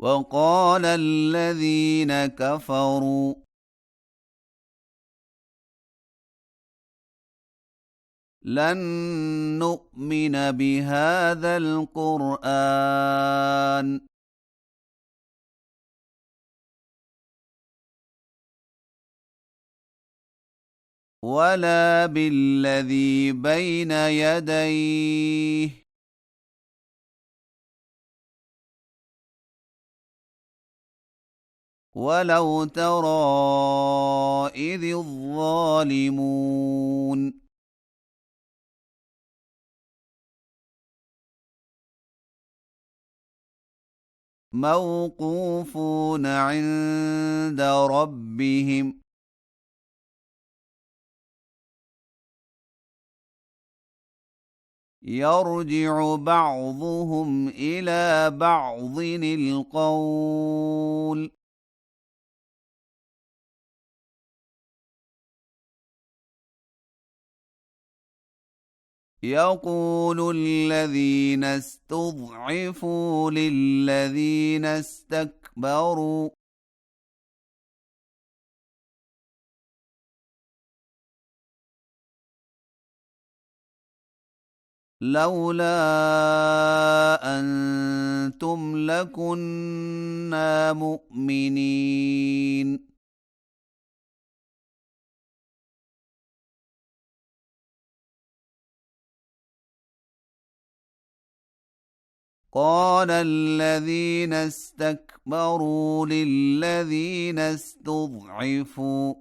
وقال الذين كفروا لن نؤمن بهذا القرآن ولا بالذي بين يديه ولو ترى إذ الظالمون موقوفون عند ربهم يرجع بعضهم إلى بعض القول يقول الذين استضعفوا للذين استكبروا لولا أنتم لكنا مؤمنين قال الذين استكبروا للذين استضعفوا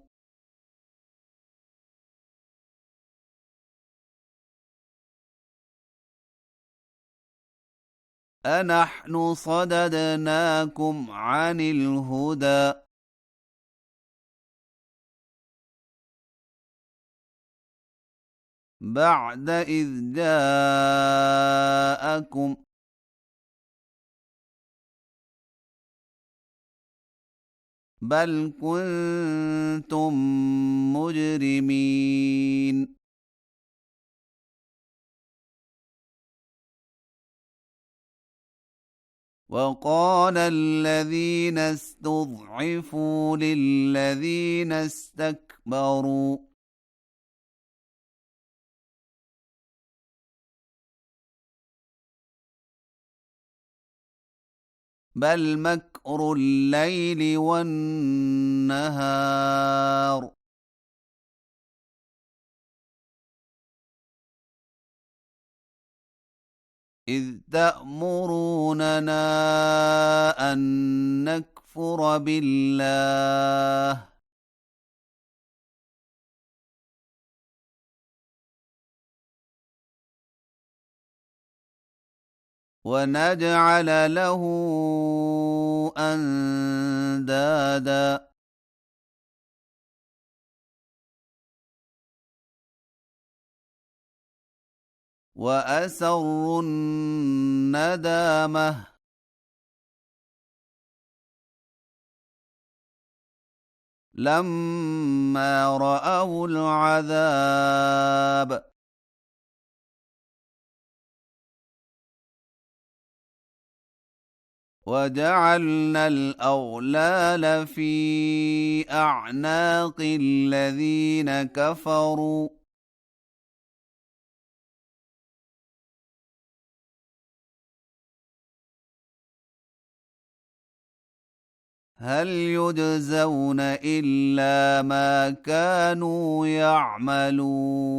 أنحن صددناكم عن الهدى بعد إذ جاءكم بل كنتم مجرمين وقال الذين استضعفوا للذين استكبروا بل مكر الليل والنهار إذ تأمروننا أن نكفر بالله ونجعل له أندادا وأسروا الندامة لما رأوا العذاب وجعلنا الأغلال في أعناق الذين كفروا هل يجزون إلا ما كانوا يعملون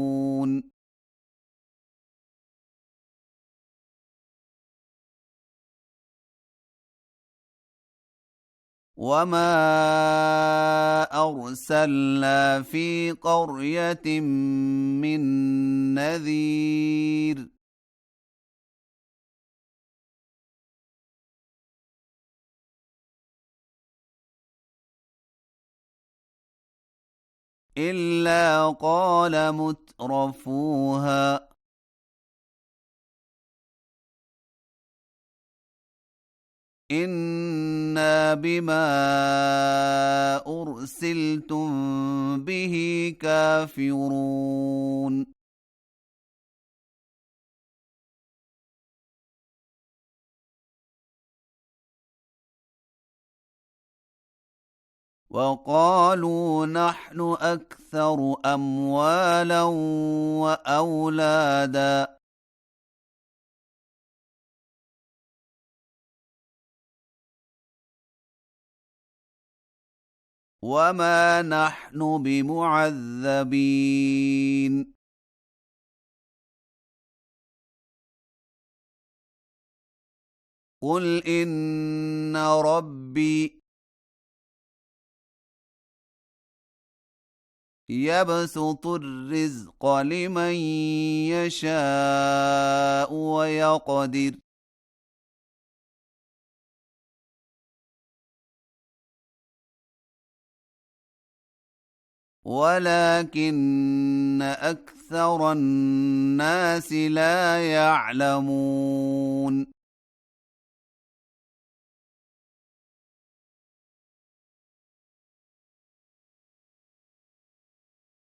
وما أرسلنا في قرية من نذير إلا قال مترفوها إنا بما أرسلتم به كافرون وقالوا نحن أكثر أموالا وأولادا وما نحن بمعذبين قل إن ربي يبسط الرزق لمن يشاء ويقدر ولكن أكثر الناس لا يعلمون